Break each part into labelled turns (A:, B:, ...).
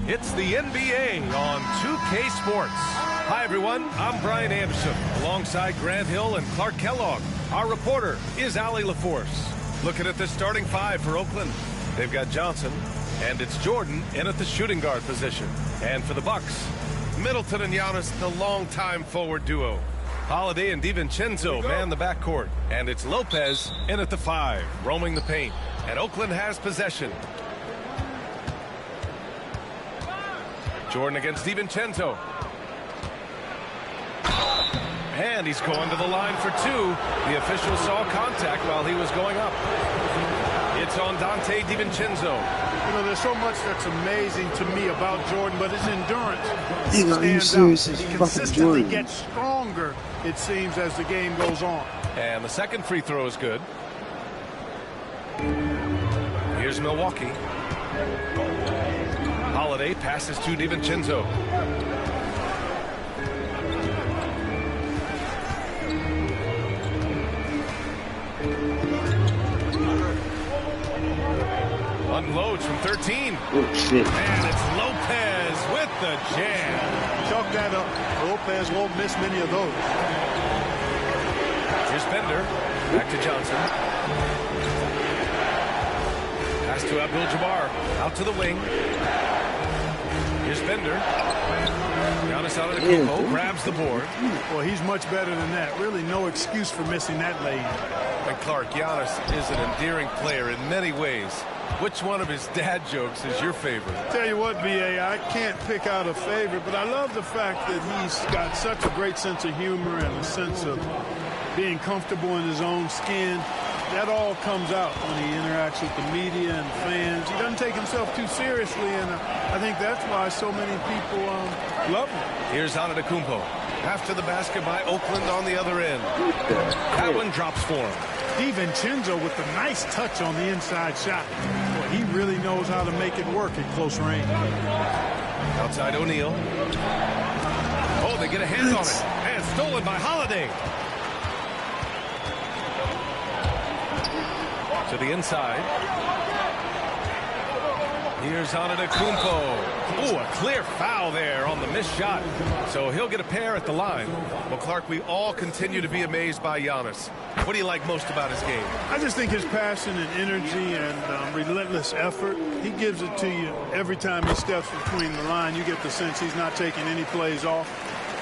A: It's the NBA on 2K Sports. Hi, everyone. I'm Brian Anderson, alongside Grant Hill and Clark Kellogg. Our reporter is Allie LaForce. Looking at the starting five for Oakland. They've got Johnson, and it's Jordan in at the shooting guard position. And for the Bucks, Middleton and Giannis, the longtime forward duo. Holiday and DiVincenzo man the backcourt. And it's Lopez in at the five, roaming the paint. And Oakland has possession. Jordan against DiVincenzo. And he's going to the line for two. The official saw contact while he was going up. It's on Dante DiVincenzo.
B: You know, there's so much that's amazing to me about Jordan, but his endurance
C: stands out.
B: He consistently gets stronger, it seems, as the game goes on.
A: And the second free throw is good. Here's Milwaukee. Holiday passes to DiVincenzo. Unloads from 13.
C: Oh, shit.
A: And it's Lopez with the jam.
B: Chalk that up. Lopez won't miss many of those.
A: Here's Bender. Back to Johnson. Pass to Abdul-Jabbar. Out to the wing. Here's Bender. Giannis Antetokounmpo grabs the board.
B: Well, he's much better than that. Really no excuse for missing that lane.
A: And Clark, Giannis is an endearing player in many ways. Which one of his dad jokes is your favorite?
B: Tell you what, B.A., I can't pick out a favorite, but I love the fact that he's got such a great sense of humor and a sense of being comfortable in his own skin. That all comes out when he interacts with the media and fans. He doesn't take himself too seriously, and I think that's why so many people love him.
A: Here's Antetokounmpo. After the basket by Oakland on the other end. That one drops for him.
B: DiVincenzo with a nice touch on the inside shot. Boy, he really knows how to make it work at close range.
A: Outside O'Neal. Oh, they get a hand on it. And stolen by Holiday. To the inside. Here's Antetokounmpo. Ooh, a clear foul there on the missed shot. So he'll get a pair at the line. Well, Clark, we all continue to be amazed by Giannis. What do you like most about his game?
B: I just think his passion and energy and relentless effort. He gives it to you every time he steps between the line. You get the sense he's not taking any plays off,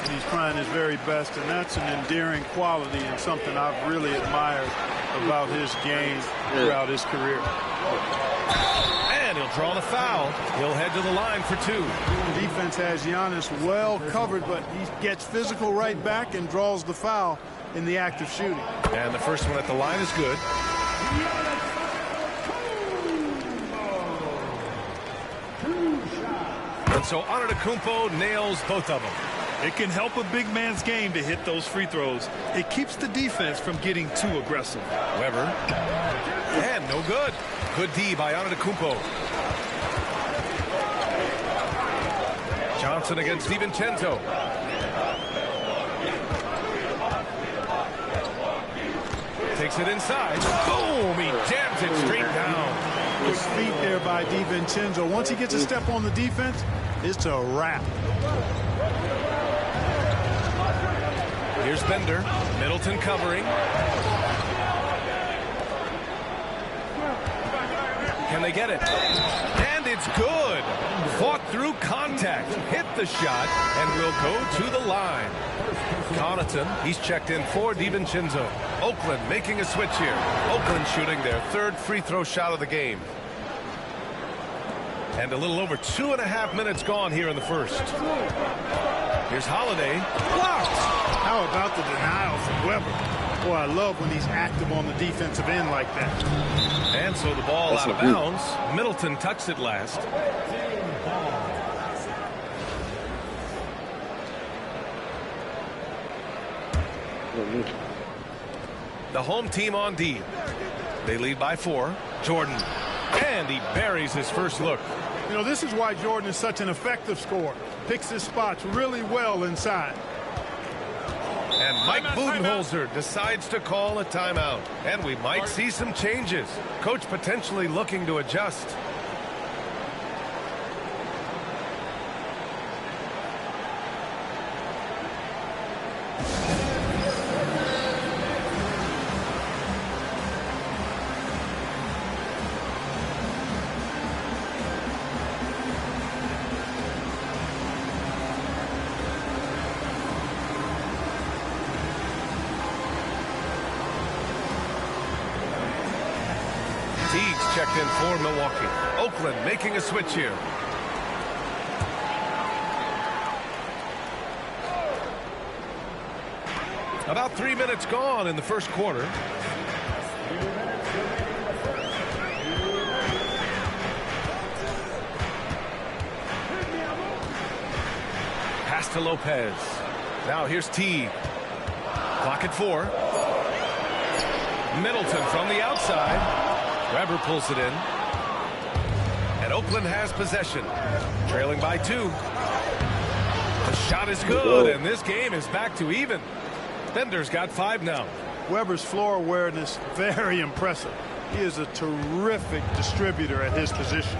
B: and he's trying his very best, and that's an endearing quality and something I've really admired about his game throughout his career.
A: And he'll draw the foul. He'll head to the line for two.
B: The defense has Giannis well covered, but he gets physical right back and draws the foul in the act of shooting.
A: And the first one at the line is good. And so Antetokounmpo nails both of them.
D: It can help a big man's game to hit those free throws. It keeps the defense from getting too aggressive.
A: Weber. And no good. Good D by Antetokounmpo. Johnson against DiVincenzo. Takes it inside. Boom! He jams it straight down.
B: Good feet there by DiVincenzo. Once he gets a step on the defense, it's a wrap.
A: Here's Bender. Middleton covering. Can they get it? And it's good. Fought through contact. Hit the shot and will go to the line. Connaughton, he's checked in for DiVincenzo. Oakland making a switch here. Oakland shooting their third free throw shot of the game. And a little over 2.5 minutes gone here in the first. Here's Holiday. Blocked.
B: How about the denial from Weber? Boy, I love when he's active on the defensive end like that.
A: And so the ball out of bounds. Middleton touched it last. The home team on D. They lead by 4. Jordan. And he buries his first look.
B: You know, this is why Jordan is such an effective scorer. Picks his spots really well inside.
A: And Mike Budenholzer decides to call a timeout. And we might see some changes. Coach potentially looking to adjust. checked in for Milwaukee. Oakland making a switch here. About 3 minutes gone in the first quarter. Pass to Lopez. Now here's Teague. Clock at 4. Middleton from the outside. Weber pulls it in. And Oakland has possession. Trailing by 2. The shot is good, and this game is back to even. Bender's got 5 now.
B: Weber's floor awareness, very impressive. He is a terrific distributor at his position.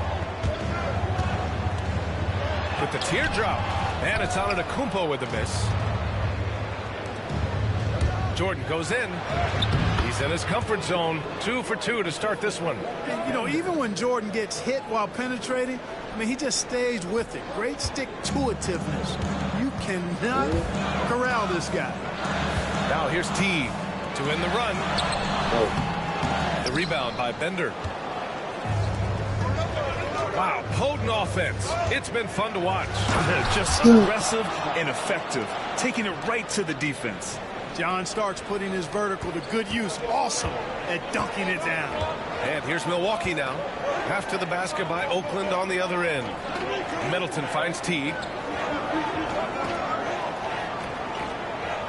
A: With the teardrop. And it's Antetokounmpo with the miss. Jordan goes in. He's in his comfort zone. 2 for 2 to start this one.
B: And, you know, even when Jordan gets hit while penetrating, I mean, he just stays with it. Great stick-to-itiveness. You cannot corral this guy.
A: Now here's Teague to win the run. The rebound by Bender. Wow, potent offense. It's been fun to watch.
D: Just aggressive and effective, taking it right to the defense.
B: John Starks putting his vertical to good use. Awesome at dunking it down.
A: And here's Milwaukee now. Pass to the basket by Oakland on the other end. Middleton finds Teague.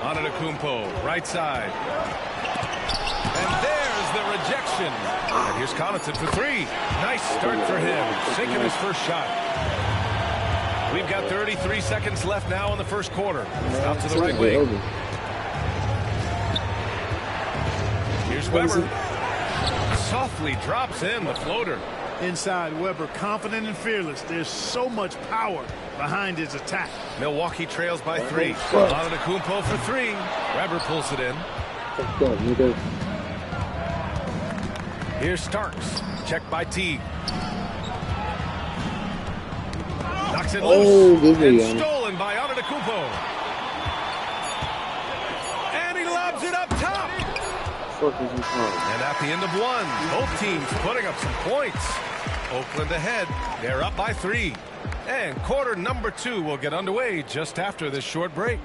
A: Antetokounmpo, right side. And there's the rejection. And here's Connaughton for 3. Nice start for him. Sinking his first shot. We've got 33 seconds left now in the first quarter. Out to the right wing. Here's Weber. Softly drops in the floater.
B: Inside, Weber confident and fearless. There's so much power behind his attack.
A: Milwaukee trails by 3. Antetokounmpo for 3. Weber pulls it in. Here's Starks. Checked by Teague. Knocks it loose. And stolen by Antetokounmpo. And he lobs it up top. And at the end of 1, both teams putting up some points. Oakland ahead. They're up by 3. And quarter number 2 will get underway just after this short break.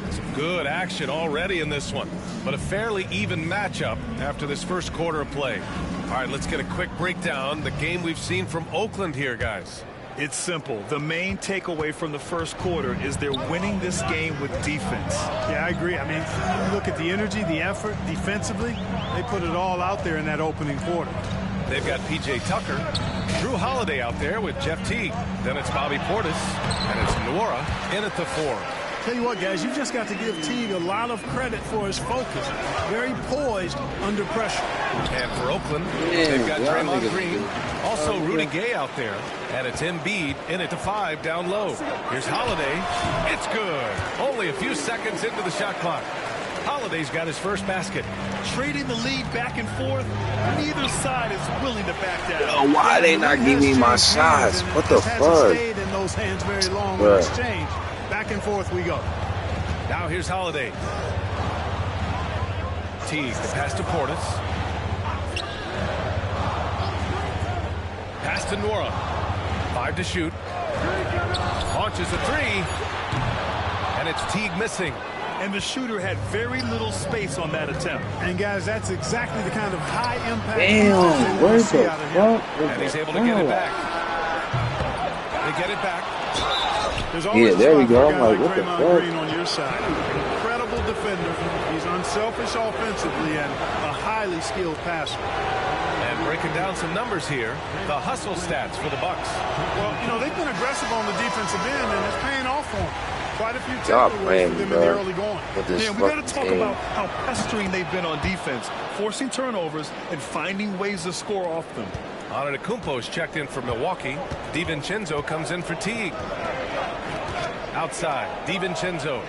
A: Some good action already in this one, but a fairly even matchup after this first quarter of play. All right, let's get a quick breakdown. The game we've seen from Oakland here, guys.
D: It's simple. The main takeaway from the first quarter is they're winning this game with defense.
B: Yeah, I agree. I mean, you look at the energy, the effort defensively, they put it all out there in that opening quarter.
A: They've got P.J. Tucker, Drew Holiday out there with Jeff Teague. Then it's Bobby Portis, and it's Nwora in at the 4.
B: Tell you what, guys, you've just got to give Teague a lot of credit for his focus. Very poised under pressure.
A: And for Oakland, they've got Draymond Green, also Rudy Gay out there, and it's Embiid in at the 5 down low. Here's Holiday. It's good. Only a few seconds into the shot clock. Holiday's got his first basket.
D: Trading the lead back and forth, neither side is willing to back down.
C: Oh, why they not giving me my shots? What the fuck?
B: Stayed in those hands very long in exchange. Back and forth we go.
A: Now here's Holiday. Teague, the pass to Portis. Pass to Nwora. 5 to shoot. Launches a 3. And it's Teague missing.
D: And the shooter had very little space on that attempt.
B: And guys, that's exactly the kind of high impact.
C: Damn, where's the fuck?
A: And he's able to get it back. They get it back.
B: Yeah,
C: there we go. I'm like, what the fuck?
B: Green on your side. Incredible defender. He's unselfish offensively and a highly skilled passer.
A: And breaking down some numbers here, the hustle stats for the Bucks.
B: Well, you know, they've been aggressive on the defensive end, and it's paying off for them. Quite a few
C: Y'all
B: takeaways
C: playing,
B: for them in
C: bro.
B: the early going.
D: Yeah, we got to talk about how pestering they've been on defense, forcing turnovers and finding ways to score off them.
A: Antetokounmpo's checked in for Milwaukee. DiVincenzo comes in for Teague. Outside, DiVincenzo.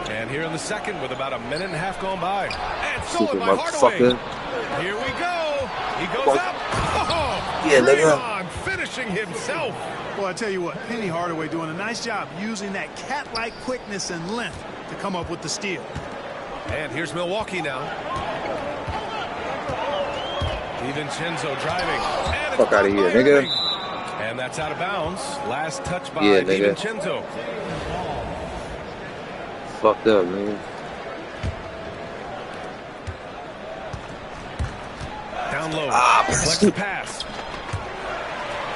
A: And here in the second with about a minute and a half gone by. And stolen by Hardaway. Here we go. He goes up. Oh,
C: Yeah, nigga.
A: Draymond finishing himself.
B: Well, I tell you what, Penny Hardaway doing a nice job using that cat-like quickness and length to come up with the steal.
A: And here's Milwaukee now. DiVincenzo driving. And
C: Fuck out of here, nigga.
A: And that's out of bounds. Last touch by
C: nigga.
A: DiVincenzo.
C: Fucked up, man.
A: Down low.
C: Ah,
A: Deflects the pass.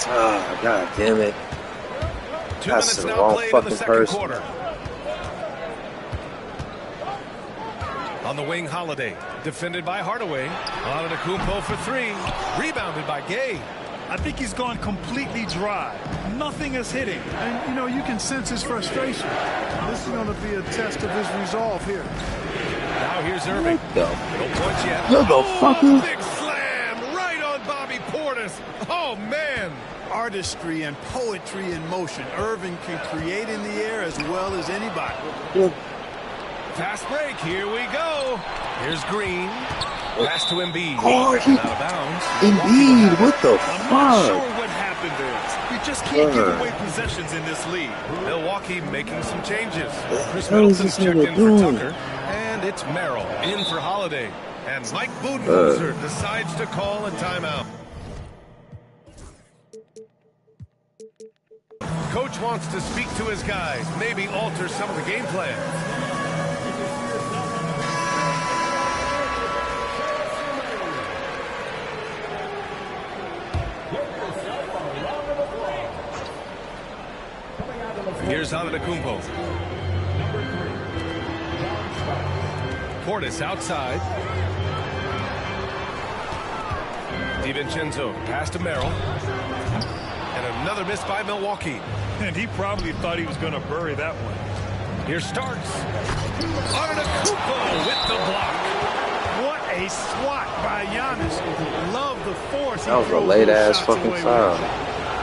C: Ah, god damn it.
A: 2
C: Pass
A: minutes
C: to the
A: now
C: wrong
A: played in the
C: fucking
A: second
C: person.
A: quarter. On the wing, Holiday. Defended by Hardaway. Antetokounmpo for three. Rebounded by Gay.
D: I think he's gone completely dry. Nothing is hitting.
B: And, you know, you can sense his frustration. This is going to be a test of his resolve here.
A: Now here's Irving.
C: Yo.
A: No points yet.
C: What the fuck is-
A: Big slam right on Bobby Portis. Oh, man.
B: Artistry and poetry in motion. Irving can create in the air as well as anybody.
C: Yeah.
A: Fast break. Here we go. Here's Green. Pass to Embiid.
C: Oh,
A: Out of bounds.
C: Indeed, what the
D: I'm not sure
C: fuck?
D: what happened there. You just can't give away possessions in this league.
A: Milwaukee making some changes. Chris
C: hell is
A: Middleton's
C: this
A: checked
C: nigga
A: in
C: doing?
A: for Tucker. And it's Merrill in for Holiday. And Mike Budenholzer decides to call a timeout. Coach wants to speak to his guys, maybe alter some of the game plan. Here's Antetokounmpo. Portis outside. DiVincenzo pass to Merrill. And another miss by Milwaukee.
D: And he probably thought he was going to bury that one.
A: Here Starks. Antetokounmpo with the block.
B: What a swat by Giannis. Love the force.
C: That was a late-ass fucking foul.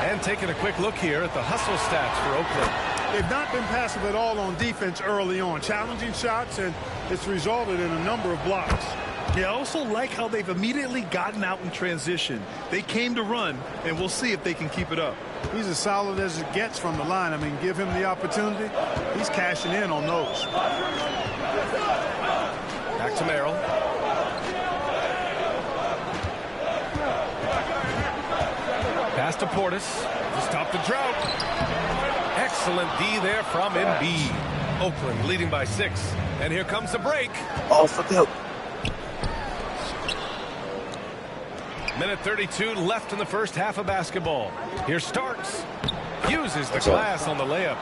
A: And taking a quick look here at the hustle stats for Oakland.
B: They've not been passive at all on defense early on. Challenging shots, and it's resulted in a number of blocks.
D: Yeah, I also like how they've immediately gotten out in transition. They came to run, and we'll see if they can keep it up.
B: He's as solid as it gets from the line. I mean, give him the opportunity. He's cashing in on those.
A: Back to Merrill. Pass to Portis to stop the drought. Excellent D there from Embiid. Oakland leading by 6. And here comes the break.
C: Oh, fuck up.
A: Minute 32 left in the first half of basketball. Here's Starks. Uses the glass on the layup.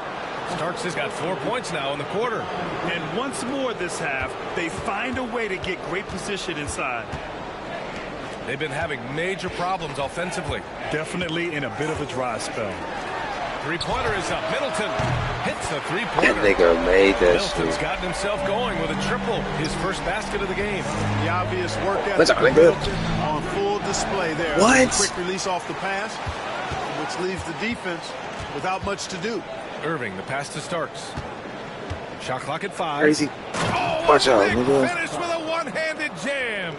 A: Starks has got 4 points now in the quarter.
D: And once more this half, they find a way to get great position inside.
A: They've been having major problems offensively.
D: Definitely in a bit of a dry spell.
A: Three-pointer is up. Middleton hits the
C: That
A: three-pointer.
C: nigga made that
A: Middleton's
C: shit.
A: gotten himself going with a triple. His first basket of the game.
B: The obvious work
C: Let's
B: ethic
C: go,
B: of
C: nigga.
B: Middleton on full display there.
C: What?
B: Quick release off the pass, which leaves the defense without much to do.
A: Irving, the pass to Starks. Shot clock at 5.
C: Crazy.
A: Oh,
C: Watch
A: a
C: out,
A: big
C: nigga.
A: finish with a one-handed jam.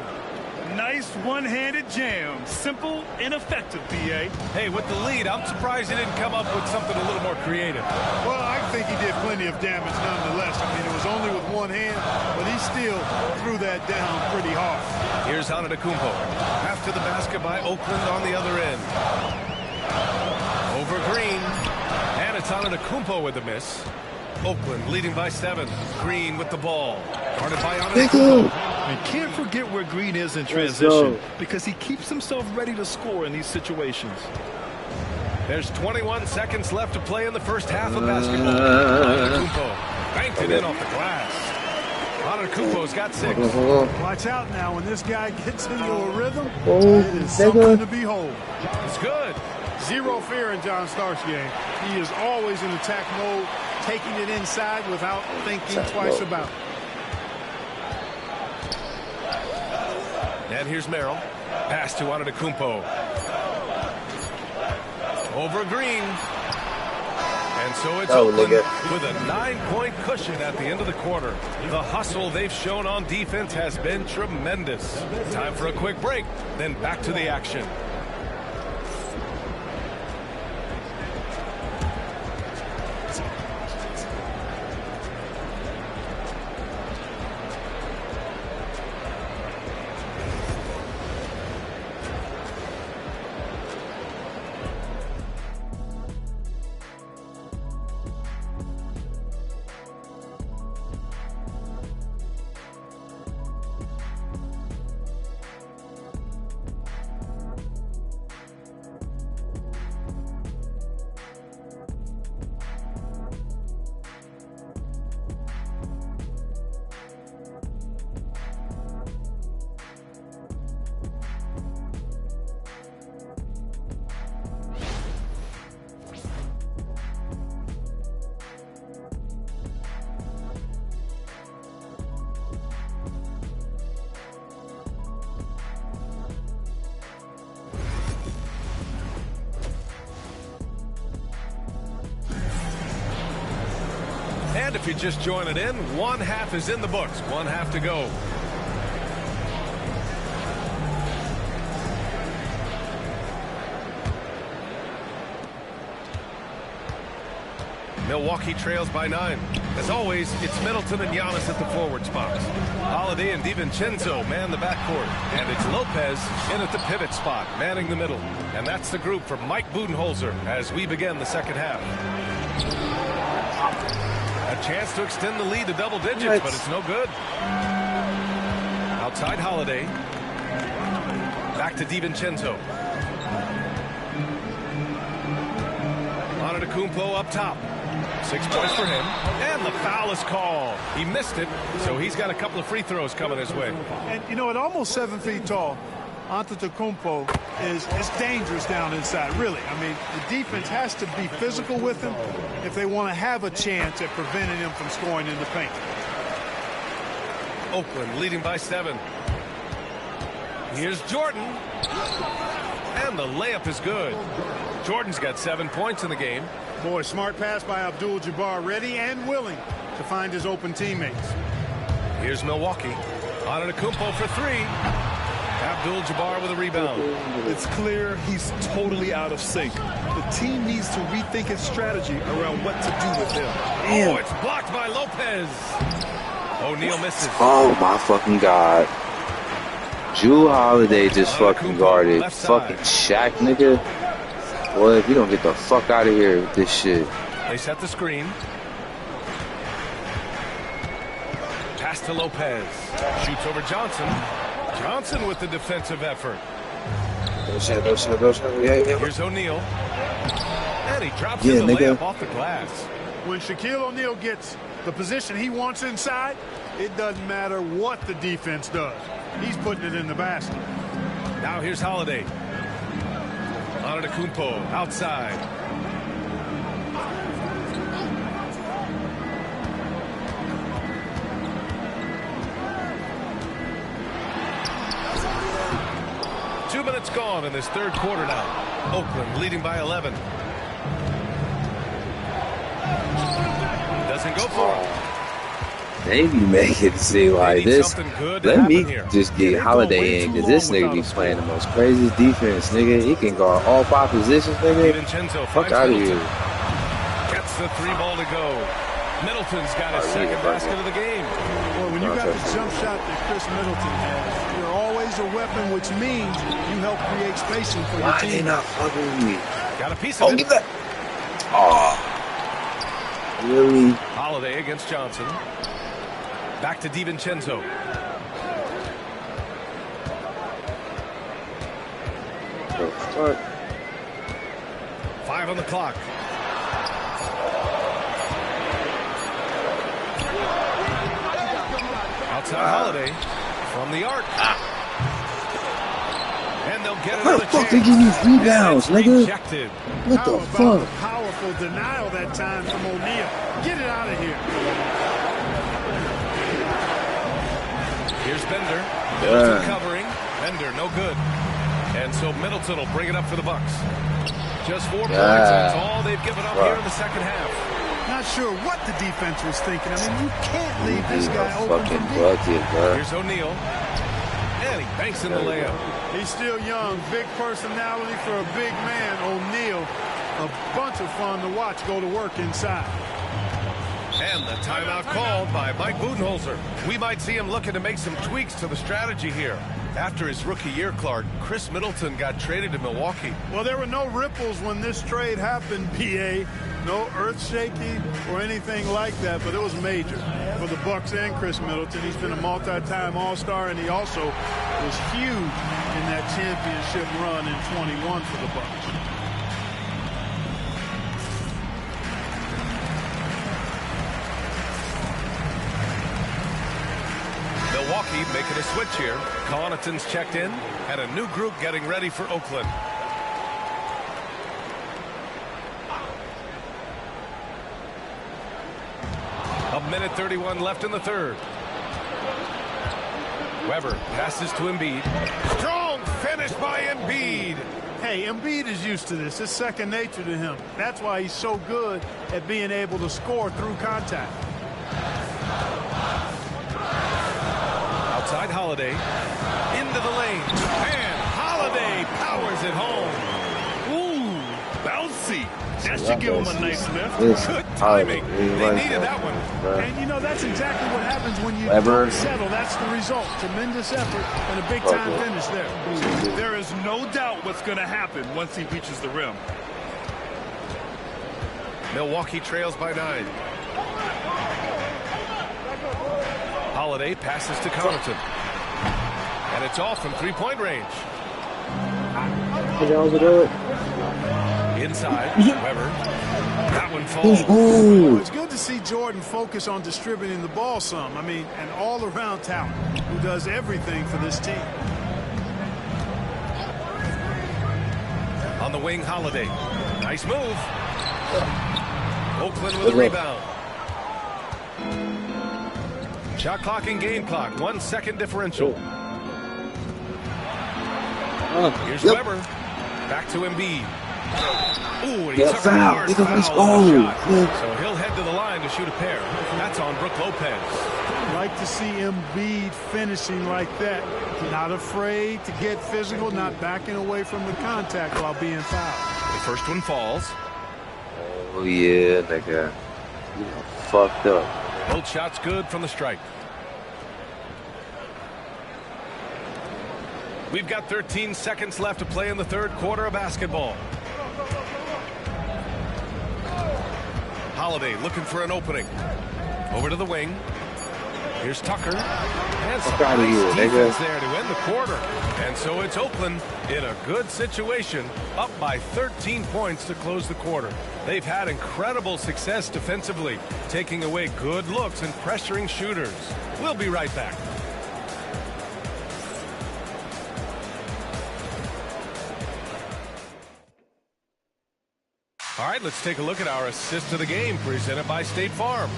D: Nice one-handed jam. Simple and effective, B.A.
A: Hey, with the lead, I'm surprised he didn't come up with something a little more creative.
B: Well, I think he did plenty of damage nonetheless. I mean, it was only with one hand, but he still threw that down pretty hard.
A: Here's Antetokounmpo. After the basket by Oakland on the other end. Over Green. And it's Antetokounmpo with the miss. Oakland leading by 7. Green with the ball. Guarded by Antetokounmpo.
D: And can't forget where Green is in
C: Let's
D: transition
C: go.
D: because he keeps himself ready to score in these situations.
A: There's 21 seconds left to play in the first half of basketball. Antetokounmpo banked it in off the glass. Antetokounmpo's got 6.
B: Watch out now. When this guy gets into a rhythm,
C: Oh,
B: it is something
C: nigga.
B: to behold.
A: It's good.
B: Zero fear in John Starks' game. He is always in attack mode, taking it inside without thinking
C: Attack
B: twice
C: mode.
B: about it.
A: And here's Merrill. Pass to Antetokounmpo. Over Green. And so it's
C: Oh,
A: Oakland
C: nigga.
A: with a 9-point cushion at the end of the quarter. The hustle they've shown on defense has been tremendous. Time for a quick break, then back to the action. And if you're just joining in, one half is in the books. One half to go. Milwaukee trails by 9. As always, it's Middleton and Giannis at the forward spots. Holiday and DiVincenzo man the backcourt. And it's Lopez in at the pivot spot, manning the middle. And that's the group for Mike Budenholzer as we begin the second half. A chance to extend the lead to double digits, but it's no good. Outside Holiday. Back to DiVincenzo. Antetokounmpo up top. 6 points for him. And the foul is called. He missed it, so he's got a couple of free throws coming his way.
B: And, you know, at almost 7 feet tall, Antetokounmpo is dangerous down inside, really. I mean, the defense has to be physical with him if they want to have a chance at preventing him from scoring in the paint.
A: Oakland leading by 7. Here's Jordan. And the layup is good. Jordan's got 7 points in the game.
B: Boy, smart pass by Abdul-Jabbar, ready and willing to find his open teammates.
A: Here's Milwaukee. Antetokounmpo for 3. Abdul-Jabbar with a rebound.
D: It's clear he's totally out of sync. The team needs to rethink its strategy around what to do with him.
A: Oh, it's blocked by Lopez. O'Neal misses.
C: Oh, my fucking God. Jrue Holiday just fucking guarded fucking Shaq, nigga. Boy, if you don't get the fuck out of here with this shit.
A: They set the screen. Pass to Lopez. Shoots over Johnson. Johnson with the defensive effort.
C: Yeah.
A: Here's O'Neal. And he drops in the layup off the glass.
B: When Shaquille O'Neal gets the position he wants inside, it doesn't matter what the defense does. He's putting it in the basket.
A: Now here's Holiday. Antetokounmpo outside. Two minutes gone in this third quarter now. Oakland leading by 11. Doesn't go for it.
C: They be making it seem like this. Let me just get Holiday in, because this nigga be playing the most craziest defense, nigga. He can guard all 5 positions, nigga. Fuck out of here.
A: Gets the 3 ball to go. Middleton's got his second basket of the game.
B: Well, when you got the jump shot that Chris Middleton has, you're always a weapon, which means you help create spacing for your team.
C: Why they not fucking with me?
A: Got a piece of it.
C: Get that. Oh. Really?
A: Holiday against Johnson. Back to DiVincenzo.
C: What?
A: 5 on the clock. Outside Holiday from the arc. And they'll get
C: How
A: another
C: the fuck
A: chance.
C: they getting these rebounds, nigga?
A: Rejected.
C: What the
B: How
C: fuck?
B: about the powerful denial that time from O'Neal? Get it out of here.
A: Here's Bender. Middleton covering. Bender, no good. And so Middleton will bring it up for the Bucks. Just 4 points. That's all they've given up here in the second half.
B: Not sure what the defense was thinking. I mean, you can't leave this guy open
C: Fucking
B: from deep.
C: bucket, bro.
A: Here's O'Neal. And he banks in the layup.
B: He's still young. Big personality for a big man. O'Neal, a bunch of fun to watch go to work inside.
A: And the timeout called by Mike Budenholzer. We might see him looking to make some tweaks to the strategy here. After his rookie year, Clark, Chris Middleton got traded to Milwaukee.
B: Well, there were no ripples when this trade happened, PA. No earth-shaking or anything like that, but it was major for the Bucks and Chris Middleton. He's been a multi-time All-Star, and he also was huge in that championship run in 21 for the Bucks.
A: Milwaukee making a switch here. Connaughton's checked in, and a new group getting ready for Oakland. A minute 31 left in the third. Weber passes to Embiid. Strong finish by Embiid.
B: Hey, Embiid is used to this. It's second nature to him. That's why he's so good at being able to score through contact.
A: outside Holiday. Into the lane. And Holiday powers it home.
D: Ooh, bouncy. That should give him a nice lift.
A: Good timing. They needed that one.
B: And, you know, that's exactly what happens when you don't settle. That's the result. Tremendous effort and a big-time finish there.
D: There is no doubt what's going to happen once he reaches the rim.
A: Milwaukee trails by 9. Holiday passes to Connaughton. And it's off from three-point range. Inside, Weber. That one falls.
B: Well, it's good to see Jordan focus on distributing the ball some. I mean, an all-around talent who does everything for this team.
A: On the wing, Holiday. Nice move. Oakland with a rebound. Shot clock and game clock. 1 second differential. Here's Weber. Back to Embiid. Ooh, and he took a hard foul. So he'll head to the line to shoot a pair. That's on Brook Lopez.
B: Like to see Embiid finishing like that. Not afraid to get physical, not backing away from the contact while being fouled.
A: The first one falls.
C: Oh, yeah, nigga. You fucked up.
A: Both shots good from the strike. We've got 13 seconds left to play in the third quarter of basketball. Holiday looking for an opening. Over to the wing. Here's Tucker. And some nice defense there to end the quarter. And so it's Oakland in a good situation, up by 13 points to close the quarter. They've had incredible success defensively, taking away good looks and pressuring shooters. We'll be right back. All right, let's take a look at our assist of the game presented by State Farm.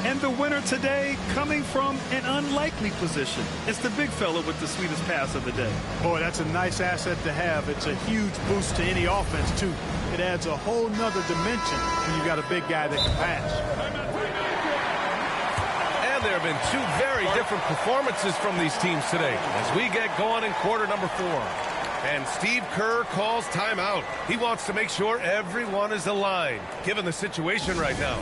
D: And the winner today coming from an unlikely position. It's the big fella with the sweetest pass of the day.
B: Boy, that's a nice asset to have. It's a huge boost to any offense, too. It adds a whole nother dimension when you've got a big guy that can pass.
A: And there have been two very different performances from these teams today as we get going in quarter number 4. And Steve Kerr calls timeout. He wants to make sure everyone is aligned, given the situation right now.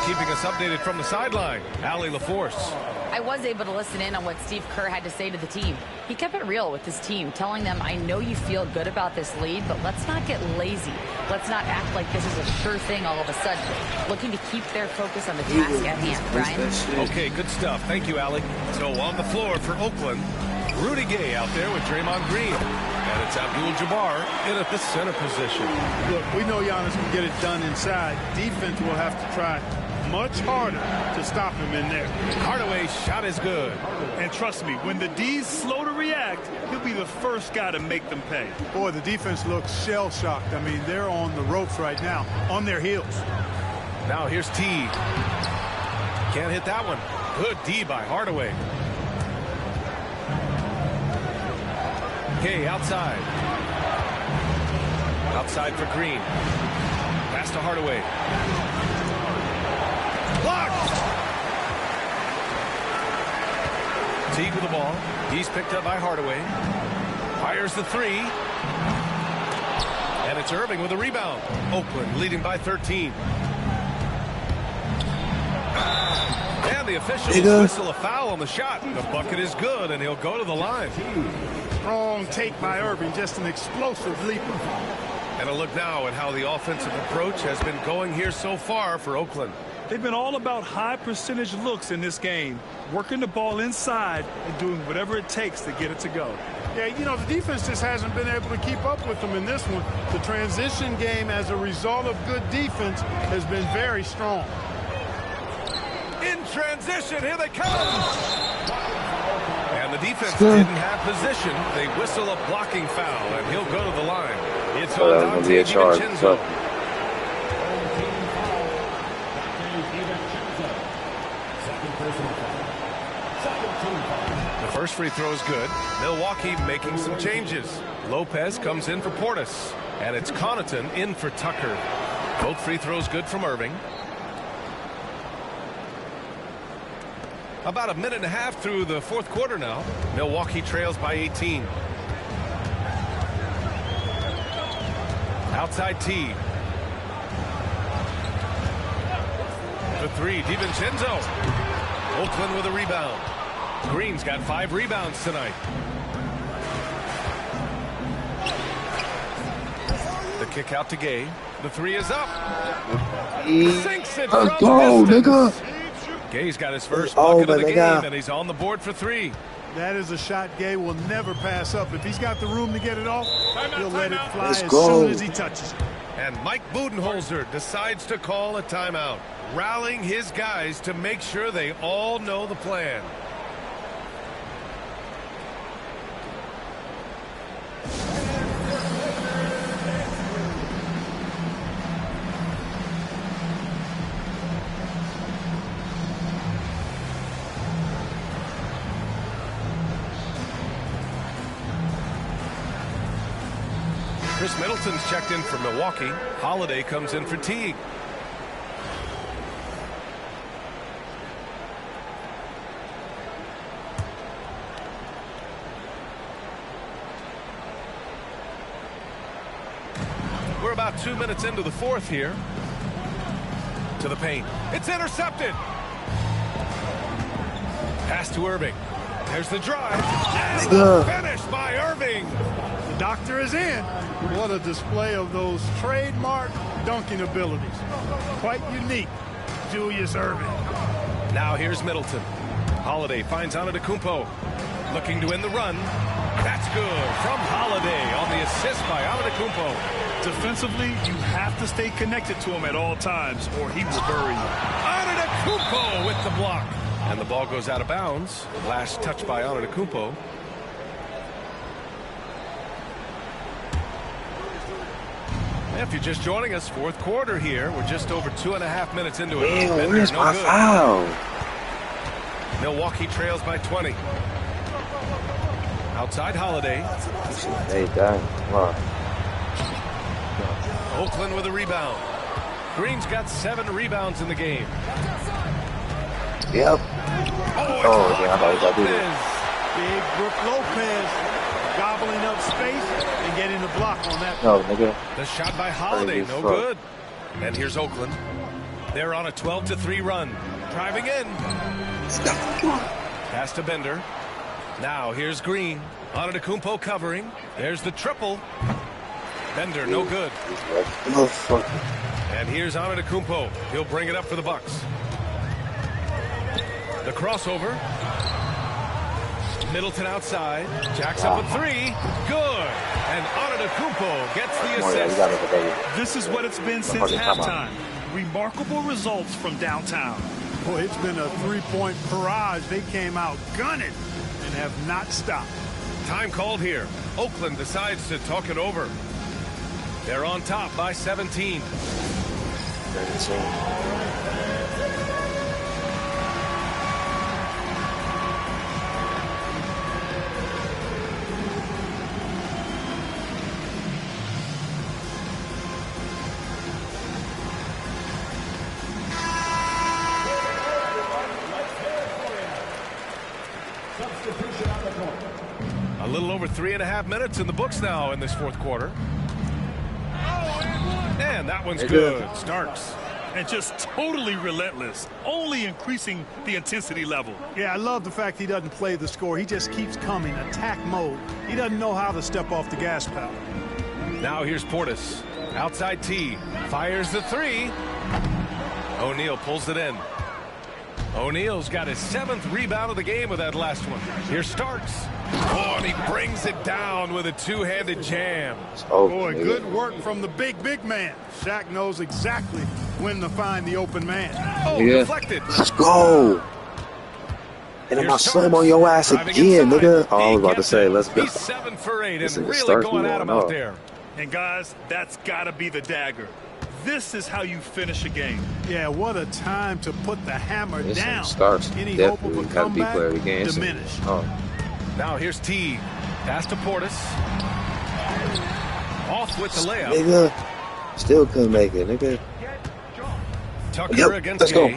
A: Keeping us updated from the sideline, Allie LaForce.
E: I was able to listen in on what Steve Kerr had to say to the team. He kept it real with his team, telling them, I know you feel good about this lead, but let's not get lazy. Let's not act like this is a sure thing all of a sudden. Looking to keep their focus on the task at hand, Brian.
A: Okay, good stuff. Thank you, Allie. So on the floor for Oakland, Rudy Gay out there with Draymond Green. And it's Abdul-Jabbar in at the center position.
B: Look, we know Giannis can get it done inside. Defense will have to try much harder to stop him in there.
A: Hardaway's shot is good.
D: And trust me, when the D's slow to react, he'll be the first guy to make them pay.
B: Boy, the defense looks shell-shocked. I mean, they're on the ropes right now, on their heels.
A: Now here's T. Can't hit that one. Good D by Hardaway. Gay outside. Outside for Green. Pass to Hardaway. Blocked! Teague with the ball. He's picked up by Hardaway. Fires the three. And it's Irving with a rebound. Oakland leading by 13. And the officials whistle a foul on the shot. The bucket is good, and he'll go to the line.
B: Strong take by Irving. Just an explosive leaper.
A: And a look now at how the offensive approach has been going here so far for Oakland.
D: They've been all about high percentage looks in this game, working the ball inside and doing whatever it takes to get it to go.
B: Yeah, you know, the defense just hasn't been able to keep up with them in this one. The transition game, as a result of good defense, has been very strong.
A: In transition, here they come! And the defense didn't have position. They whistle a blocking foul, and he'll go to the line. It's on Dante DiVincenzo. First free throw is good. Milwaukee making some changes. Lopez comes in for Portis. And it's Connaughton in for Tucker. Both free throws good from Irving. About a minute and a half through the fourth quarter now. Milwaukee trails by 18. Outside T. The three, DiVincenzo. Oakland with a rebound. Green's got 5 rebounds tonight. The kick out to Gay. The three is up. Sinks it from distance. Gay's got his first bucket of the game, and he's on the board for 3.
B: That is a shot Gay will never pass up. If he's got the room to get it off, he'll let it fly as soon as he touches it.
A: And Mike Budenholzer decides to call a timeout, rallying his guys to make sure they all know the plan. Chris Middleton's checked in for Milwaukee. Holiday comes in for Teague. We're about 2 minutes into the fourth here. To the paint. It's intercepted. Pass to Irving. There's the drive. And the finish by Irving.
B: The doctor is in. What a display of those trademark dunking abilities. Quite unique, Julius Irving.
A: Now here's Middleton. Holiday finds Antetokounmpo. Looking to win the run. That's good from Holiday on the assist by Antetokounmpo.
D: Defensively, you have to stay connected to him at all times, or he will bury you.
A: Antetokounmpo with the block. And the ball goes out of bounds. Last touch by Antetokounmpo. If you're just joining us, fourth quarter here. We're just over 2.5 minutes into it.
C: Damn, where's my foul?
A: Milwaukee trails by 20. Outside Holiday.
C: Hey, done. Come on.
A: Oakland with a rebound. Green's got 7 rebounds in the game.
C: Yep. Oh, yeah, I thought he was about to do
B: this. Big Brook Lopez gobbling up space and getting the block on that.
C: No, nigga.
A: The shot by Holiday, no good. And here's Oakland. They're on a 12-3 run. Driving in. Pass to Bender. Now here's Green. Antetokounmpo covering. There's the triple. Bender, no good. And here's Antetokounmpo. He'll bring it up for the Bucks. The crossover. Middleton outside. Jacks up a 3. Good. And Antetokounmpo gets the assist.
D: This is what it's been since halftime. Remarkable results from downtown.
B: Boy, it's been a three-point barrage. They came out gunning and have not stopped.
A: Time called here. Oakland decides to talk it over. They're on top by 17. A little over 3.5 minutes in the books now in this fourth quarter. And that one's good. Starks.
D: And just totally relentless, only increasing the intensity level.
B: Yeah, I love the fact he doesn't play the score. He just keeps coming, attack mode. He doesn't know how to step off the gas pedal.
A: Now here's Portis. Outside T. Fires the 3. O'Neal pulls it in. O'Neal's got his 7th rebound of the game with that last one. Here's Starks. Oh, and he brings it down with a two-handed jam.
B: Oh, boy, good work from the big man. Shaq knows exactly when to find the open man.
A: Oh, yeah. Deflected.
C: Let's go. And then I slam on your ass again, nigga. Oh, I was about to say, let's go.
A: He's 7 for 8 and really going at him out there.
D: And guys, that's got to be the dagger. This is how you finish a game.
B: Yeah, what a time to put the hammer down.
C: Starks
B: Any hope of a comeback
C: player again.
B: diminish.
A: Now here's T. Pass to Portis. Off with the layup.
C: Nigga. Still couldn't make it, nigga.
A: Tucker against Gay.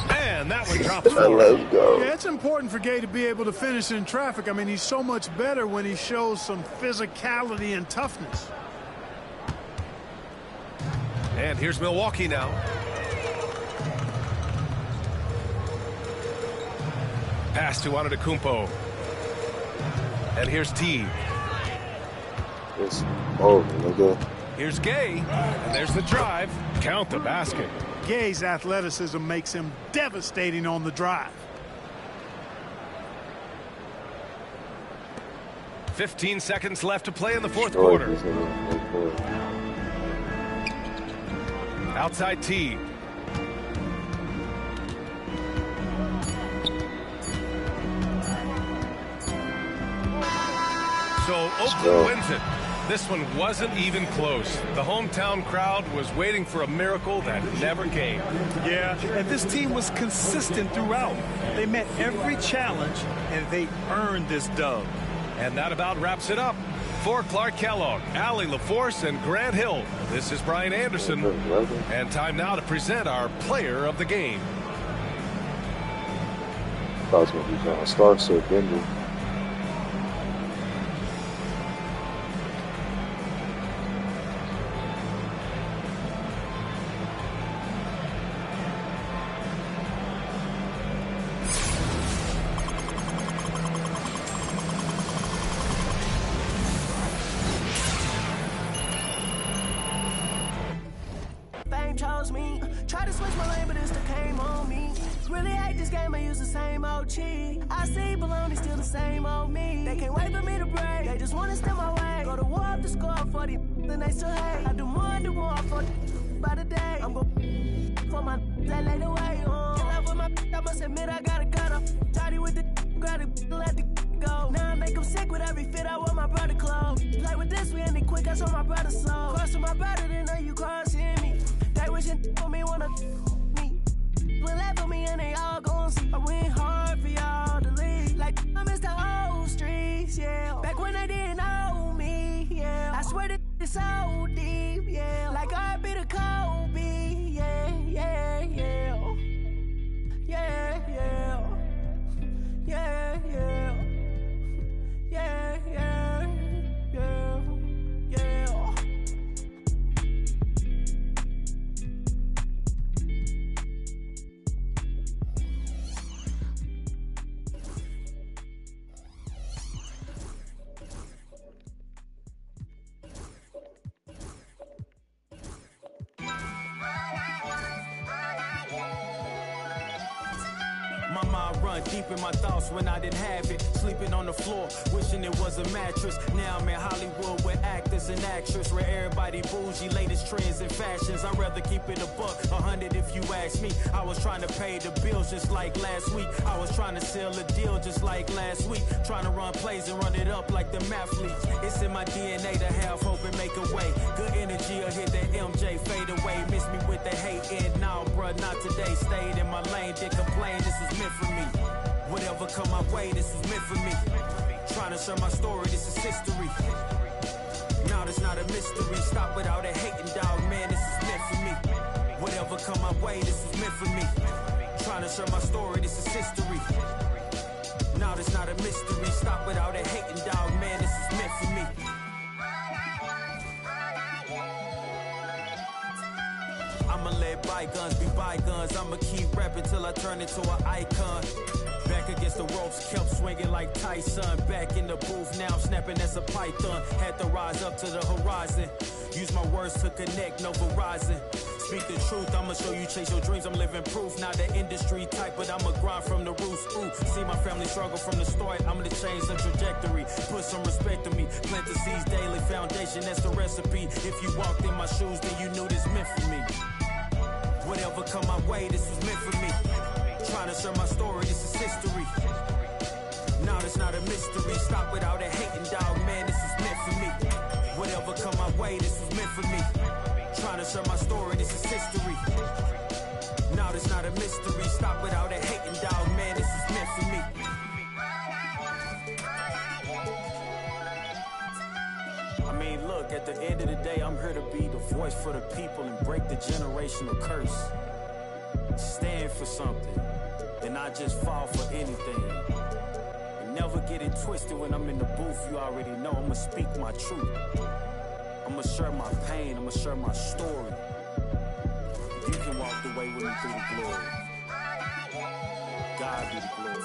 A: And that one drops forward.
C: Let's go.
B: Yeah, it's important for Gay to be able to finish in traffic. I mean, he's so much better when he shows some physicality and toughness.
A: And here's Milwaukee now. Pass to Antetokounmpo. And here's T.
C: It's over, nigga.
A: Here's Gay. And there's the drive. Count the basket.
B: Gay's athleticism makes him devastating on the drive.
A: 15 seconds left to play in the fourth quarter. Outside T. So Oakland wins it. This one wasn't even close. The hometown crowd was waiting for a miracle that never came.
D: Yeah, and this team was consistent throughout. They met every challenge, and they earned this dub.
A: And that about wraps it up. For Clark Kellogg, Allie LaForce, and Grant Hill, this is Brian Anderson. And time now to present our player of the game.
C: Thought it was going to be John Starks or Bender.
F: Chose me. Try to switch my lane, but it still came on me. Really hate this game, I use the same old cheat. I see baloney, still the same old me. They can't wait for me to break, they just wanna steal my way. Go to war up the score for the then they still hate. I do more for by the day. I'm gon' for my that laid away. In love with my I must admit I gotta cut up. Tidy with the grab it, let the go. Now I make them sick with every fit I want my brother clothes. Play with this, we end it quick, I saw my brother soul. Crossing my brother, then know you crossing me. They wishing for me, wanna me. Will left for me and they all gon' see. I went hard for y'all to leave. Like I miss the old streets, yeah. Back when they didn't know me, yeah. I swear that it's so deep, yeah. Like I be the Kobe, yeah, yeah, yeah. Yeah, yeah. Yeah, yeah. Yeah, yeah. Yeah, yeah.
G: My mind run deep in my thoughts when I didn't have it. Sleeping on the floor, wishing it was a mattress. Now I'm in Hollywood with actors and actresses. Where everybody bougie, latest trends and fashions. I'd rather keep it a buck, 100 if you ask me. I was trying to pay the bills just like last week. I was trying to sell a deal just like last week. Trying to run plays and run it up like the mathletes. It's in my DNA to have hope and make a way. Good energy will hit that MJ fade away. Miss me with the hate and now, bruh, not today. Stayed in my lane, didn't complain, this was meant for me. Whatever come my way, this was meant for me. Trying to share my story, this is history. Now there's not a mystery. Stop without a hating, dog, man, this is meant for me. Whatever come my way, this was meant for me. Trying to share my story, this is history. Now there's not a mystery. Stop without a hating, dog, man, this is meant for me. I'ma let bygones be bygones. I'ma keep rapping till I turn into an icon. Back against the ropes, kept swinging like Tyson. Back in the booth, now I'm snapping as a python. Had to rise up to the horizon. Use my words to connect, no Verizon. Speak the truth, I'ma show you chase your dreams. I'm living proof, not the industry type, but I'ma grind from the roots. Ooh, see my family struggle from the start. I'm gonna change the trajectory. Put some respect to me. Plant the seeds daily, foundation, that's the recipe. If you walked in my shoes, then you knew this meant for me. Whatever come my way, this was meant for me. Trying to share my story, this is history. Now it's not a mystery. Stop without a hating, dog, man, this is meant for me. Whatever come my way, this was meant for me. Trying to share my story, this is history. Now it's not a mystery. Stop without a hating, dog, man, this is meant for me. I mean, look, at the end of the day, I'm here to be the voice for the people and break the generational curse. Stand for something and not just fall for anything. And never get it twisted when I'm in the booth. You already know I'ma speak my truth. I'ma share my pain, I'ma share my story. You can walk the way with me through the glory. God be the glory.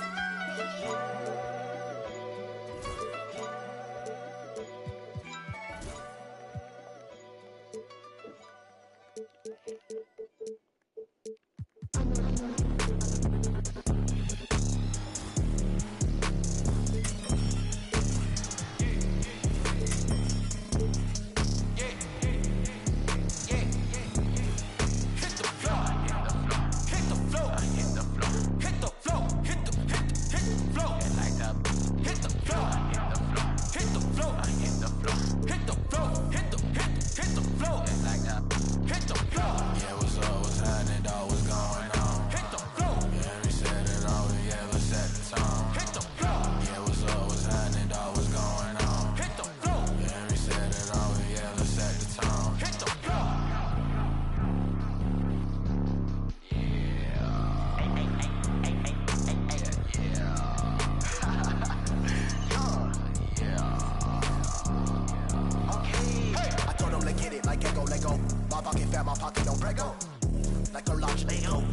F: My pocket don't break up. Like a large Lego.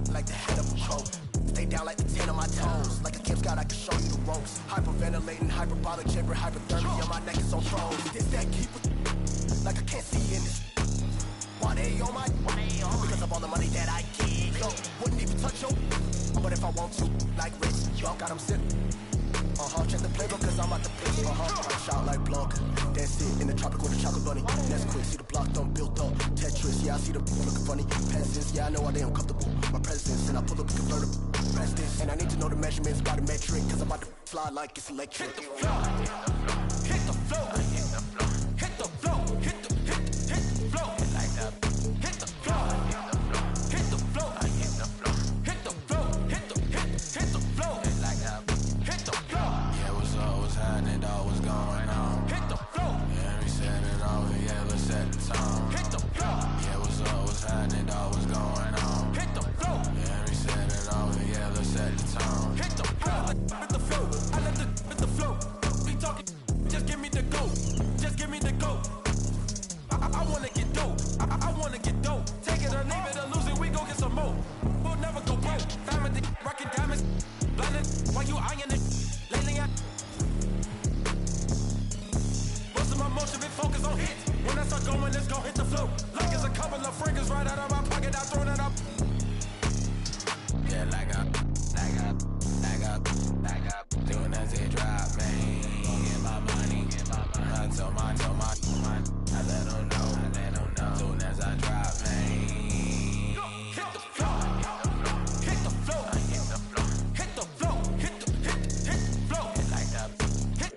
F: Like the head of a crow. Stay down like the 10 on my toes. Like a Kim Scott, I can show you the ropes. Hyperventilating, hyperbolic chamber, hypothermia. My neck is on froze. This that keep it like I can't see in this. Why they on my? Because of all the money that I get. Yo, wouldn't even touch you. But if I want to, like Rich, yo, got him sitting. Check the playbook cause I'm out the pitch. I shout like Blanc. That's it in the tropic with a chocolate bunny. That's quick, see the block done built up. Tetris, yeah, I see the looking funny. Peasants, yeah, I know why they uncomfortable. My presence, and I pull up the convertible. Press this, and I need to know the measurements by the metric. Cause I'm about to fly like it's electric.
G: Hit the floor, hit the floor, hit the floor, hit the floor, hit the floor, like that. Hit the floor, hit the floor, hit the floor, hit the floor, hit the floor, like that. Hit the floor. Yeah, what's up, what's happening, dog, what's going on? Hit the floor. Yeah, we said it all, yeah, let's set the tone. Hit the floor. Yeah, what's up, what's happening, dog, what's going on? Hit the floor. Yeah, we said it all, yeah, let's set the tone. Hit the floor. Hit the floor. I let the hit the floor. Be talking, just give me the go. Just give me the go. I wanna get dope. I wanna get dope. Take it or leave it or lose it, we go get some more. We'll never go broke. Family, rockin' diamonds, blinded. While you eyeing it, lately I most of my motion been focused on hits. When I start going, let's go hit the flow. Like it's a couple of fingers right out of my pocket, I throw it up. Yeah, like up, doing as they drop, man. Get my money, I tell my, I let them know, soon as I drop, man. Hit the floor, hit the floor, hit the floor, hit the floor, hit the floor, like that. Hit.